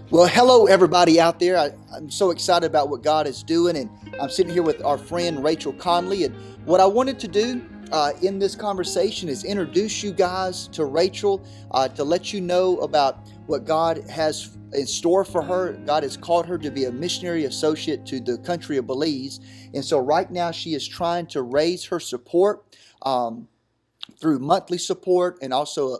Well, hello, everybody out there. I'm so excited about what God is doing, and I'm sitting here with our friend Rachael Conley. And what I wanted to do in this conversation is introduce you guys to Rachael, to let you know about what God has in store for her. God has called her to be a missionary associate to the country of Belize. And so, right now, she is trying to raise her support. Through monthly support and also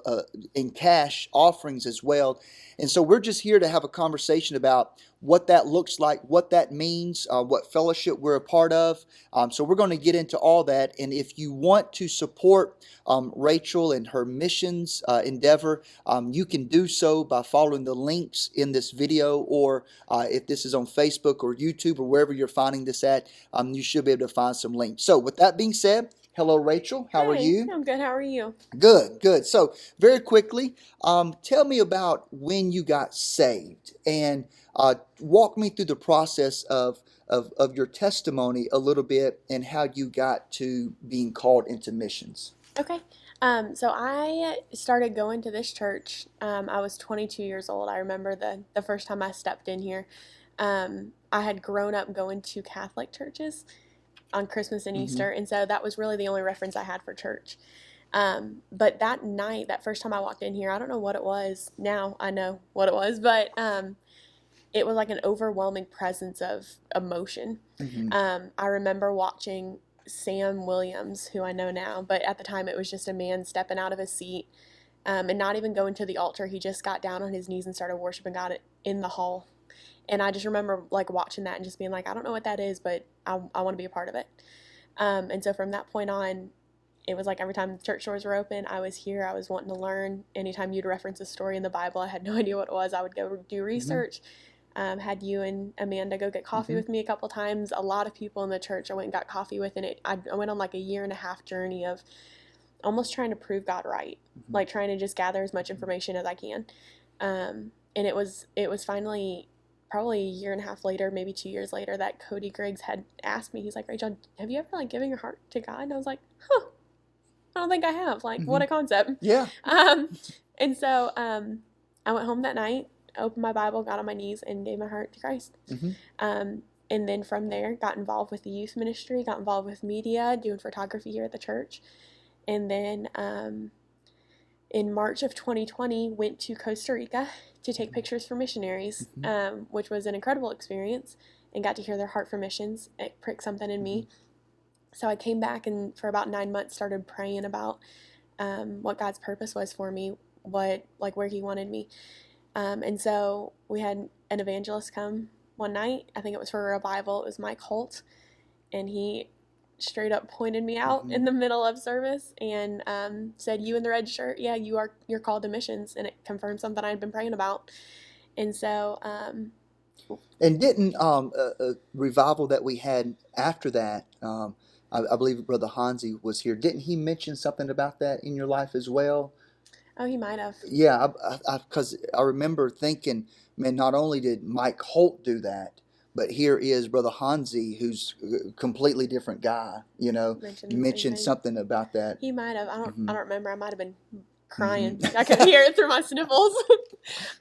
in cash offerings as well. And so we're just here to have a conversation about what that looks like, what that means, what fellowship we're a part of. So we're going to get into all that. And if you want to support Rachael and her missions endeavor, you can do so by following the links in this video, or if this is on Facebook or YouTube or wherever you're finding this at, you should be able to find some links. So with that being said, hello, Rachael. How are Hi, you? I'm good. How are you? Good, good. So, very quickly, tell me about when you got saved, and walk me through the process of your testimony a little bit, and how you got to being called into missions. Okay. So I started going to this church. I was 22 years old. I remember the first time I stepped in here. I had grown up going to Catholic churches on Christmas and Mm-hmm. Easter, and so that was really the only reference I had for church. But that night, that first time I walked in here, I don't know what it was. Now I know what it was, but it was like an overwhelming presence of emotion. Mm-hmm. I remember watching Sam Williams, who I know now, but at the time it was just a man stepping out of his seat and not even going to the altar. He just got down on his knees and started worshiping God in the hall. And I just remember like watching that and just being like, I don't know what that is, but I want to be a part of it. And so from that point on, it was like every time church doors were open, I was here. I was wanting to learn. Anytime you'd reference a story in the Bible, I had no idea what it was. I would go do research. Had you and Amanda go get coffee Mm-hmm. with me a couple times. A lot of people in the church I went and got coffee with, and I went on like a year and a half journey of almost trying to prove God right, Mm-hmm. like trying to just gather as much information as I can. And it was finally probably a year and a half later, maybe 2 years later, that Cody Griggs had asked me. He's like, Rachel, have you ever like given your heart to God? And I was like, huh, I don't think I have. Like, Mm-hmm. what a concept. Yeah. And so I went home that night, opened my Bible, got on my knees, and gave my heart to Christ. Mm-hmm. And then from there, got involved with the youth ministry, got involved with media, doing photography here at the church. And then in March of 2020, went to Costa Rica to take pictures for missionaries, Mm-hmm. which was an incredible experience, and got to hear their heart for missions. It pricked something in me. So I came back and for about 9 months started praying about what God's purpose was for me, where He wanted me. And so we had an evangelist come one night. I think it was for a revival. It was Mike Holt, and he straight up pointed me out Mm-hmm. in the middle of service and said, "You in the red shirt? Yeah, you're called to missions." And it confirmed something I had been praying about. And so, And didn't a revival that we had after that, I believe Brother Hansi was here. Didn't he mention something about that in your life as well? oh, he might have. Yeah, because I remember thinking, man, not only did Mike Holt do that, but here is Brother Hansi, who's a completely different guy. Mentioned the same Mentioned thing. something about that. He might have. I don't. Hmm. I don't remember. I might have been crying. Hmm. I could hear it through my sniffles.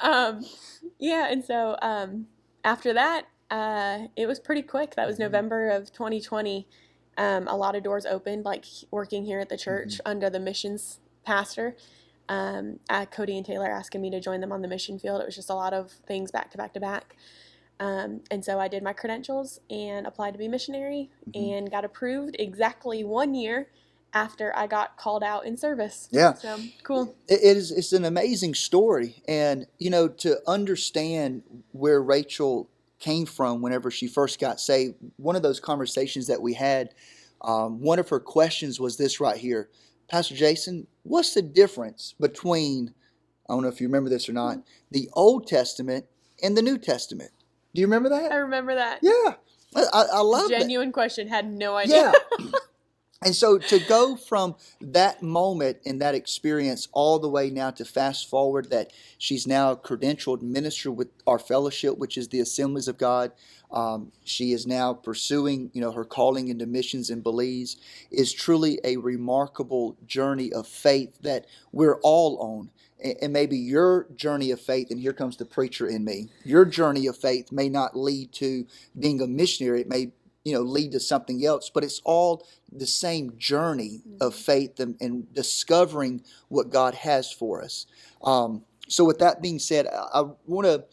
um, yeah, and so after that, it was pretty quick. That was November of 2020. A lot of doors opened, like working here at the church under the missions pastor. Cody and Taylor asking me to join them on the mission field. It was just a lot of things back to back to back. And so I did my credentials and applied to be missionary and got approved exactly 1 year after I got called out in service. Yeah. So cool. It's an amazing story, and to understand where Rachel came from whenever she first got saved. One of those conversations that we had, one of her questions was this right here: Pastor Jason, what's the difference between, I don't know if you remember this or not, the Old Testament and the New Testament? Do you remember I that? remember that. Yeah, I love that. Genuine question. Had no idea. Yeah. And so to go from that moment and that experience all the way now to fast forward that she's now a credentialed minister with our fellowship, which is the Assemblies of God. She is now pursuing, her calling into missions in Belize, is truly a remarkable journey of faith that we're all on. And maybe your journey of faith, and here comes the preacher in me, your journey of faith may not lead to being a missionary. It may lead to something else, but it's all the same journey of faith and discovering what God has for us. So with that being said, I want to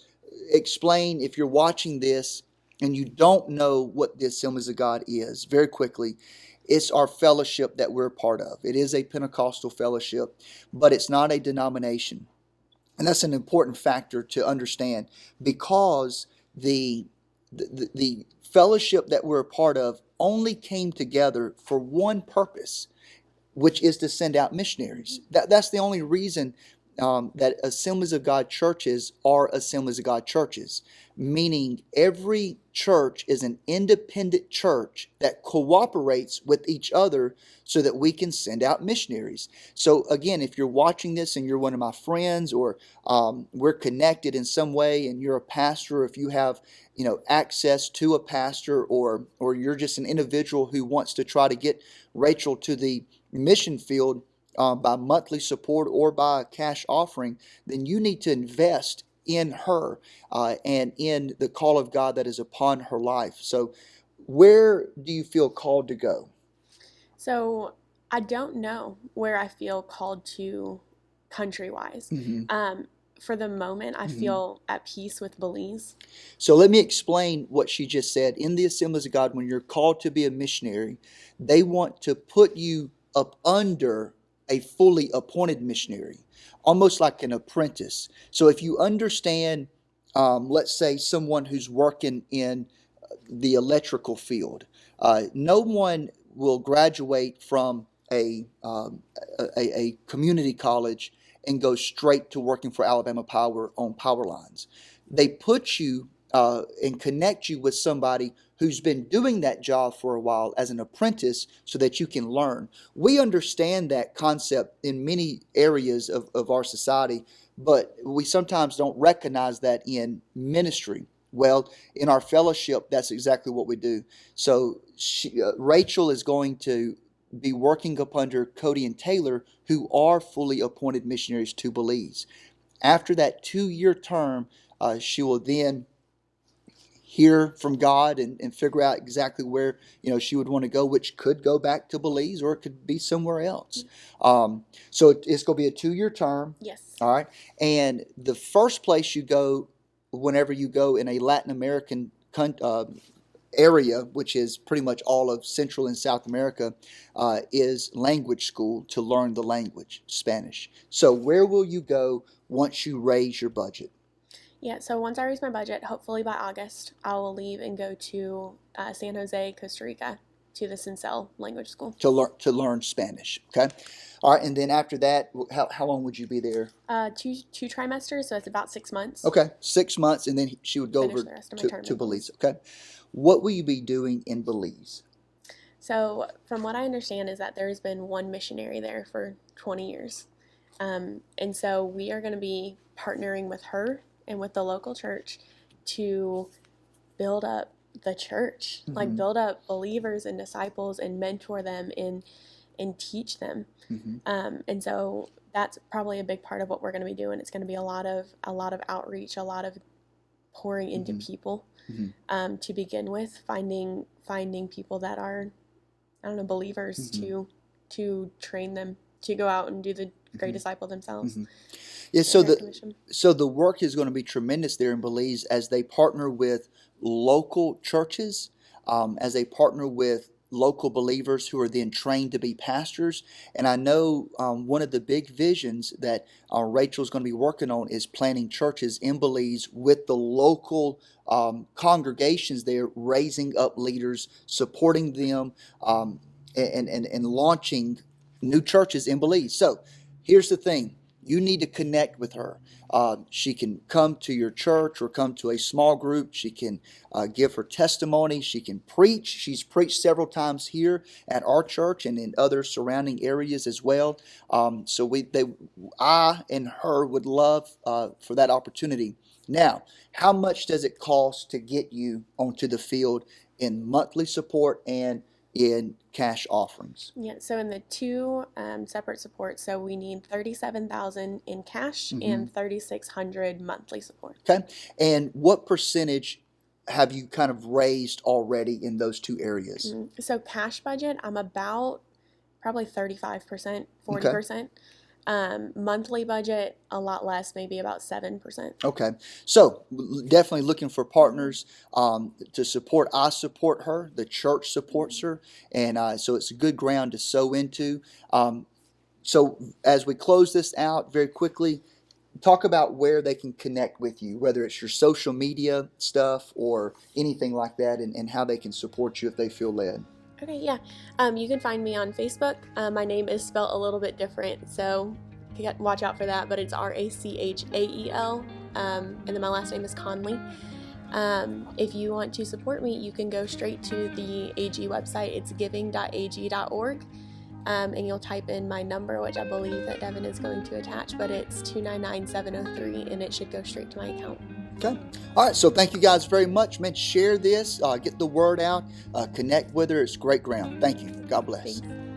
explain, if you're watching this and you don't know what the Assemblies of God is, very quickly, it's our fellowship that we're a part of. It is a Pentecostal fellowship, but it's not a denomination. And that's an important factor to understand, because the fellowship that we're a part of only came together for one purpose, which is to send out missionaries. That's the only reason that Assemblies of God churches are Assemblies of God churches, meaning every church is an independent church that cooperates with each other so that we can send out missionaries. So again, if you're watching this and you're one of my friends, or we're connected in some way, and you're a pastor, if you have access to a pastor, or you're just an individual who wants to try to get Rachael to the mission field by monthly support or by a cash offering, then you need to invest in her and in the call of God that is upon her life. So where do you feel called to go? So I don't know where I feel called to country-wise. For the moment, I feel at peace with Belize. So let me explain what she just said. In the Assemblies of God, when you're called to be a missionary, they want to put you up under a fully appointed missionary, almost like an apprentice. So if you understand, let's say someone who's working in the electrical field, no one will graduate from a community college and go straight to working for Alabama Power on power lines. They put you and connect you with somebody who's been doing that job for a while as an apprentice so that you can learn. We understand that concept in many areas of our society, but we sometimes don't recognize that in ministry. Well, in our fellowship, that's exactly what we do. So Rachael is going to be working up under Cody and Taylor, who are fully appointed missionaries to Belize. After that 2-year term, she will then hear from God and figure out exactly where she would want to go, which could go back to Belize or it could be somewhere else. So it's going to be a 2-year term. Yes. All right. And the first place you go, whenever you go in a Latin American area, which is pretty much all of Central and South America, is language school to learn the language, Spanish. So where will you go once you raise your budget? Yeah, so once I raise my budget, hopefully by August, I will leave and go to San Jose, Costa Rica, to the Sincel language school. To learn Spanish, okay? All right, and then after that, how long would you be there? Two trimesters, so it's about 6 months. Okay, 6 months, and then she would go Finish over the rest of my term to in Belize, okay? What will you be doing in Belize? So from what I understand is that there's been one missionary there for 20 years. And so we are going to be partnering with her and with the local church to build up the church, like build up believers and disciples and mentor them and teach them. And so that's probably a big part of what we're going to be doing. It's going to be a lot of outreach, a lot of pouring into people to begin with, finding people that are, I don't know, believers to train them to go out and do the great disciple themselves. Yeah, so the work is going to be tremendous there in Belize as they partner with local churches, as they partner with local believers who are then trained to be pastors. And I know one of the big visions that Rachael's going to be working on is planting churches in Belize with the local congregations there, raising up leaders, supporting them, and launching new churches in Belize. So here's the thing. you need to connect with her. She can come to your church or come to a small group. She can give her testimony. She can preach. She's preached several times here at our church and in other surrounding areas as well. I and her would love for that opportunity. Now, how much does it cost to get you onto the field in monthly support and in cash offerings? Yeah, so in the two separate supports, so we need 37,000 in cash and 3,600 monthly support. Okay. And what percentage have you kind of raised already in those two areas? So cash budget, I'm about probably 35%, Okay. 40%. Monthly budget, a lot less, maybe about 7%. Okay. So definitely looking for partners to support. I support her. The church supports her. And so it's a good ground to sow into. So as we close this out very quickly, talk about where they can connect with you, whether it's your social media stuff or anything like that, and how they can support you if they feel led. Okay, yeah. You can find me on Facebook. My name is spelled a little bit different, so watch out for that, but it's Rachael. And then my last name is Conley. If you want to support me, you can go straight to the AG website. It's giving.ag.org. And you'll type in my number, which I believe that Devin is going to attach, but it's 299703, and it should go straight to my account. Okay. All right. So thank you guys very much, man. Share this, get the word out, connect with her. It's great ground. Thank you. God bless. Thanks.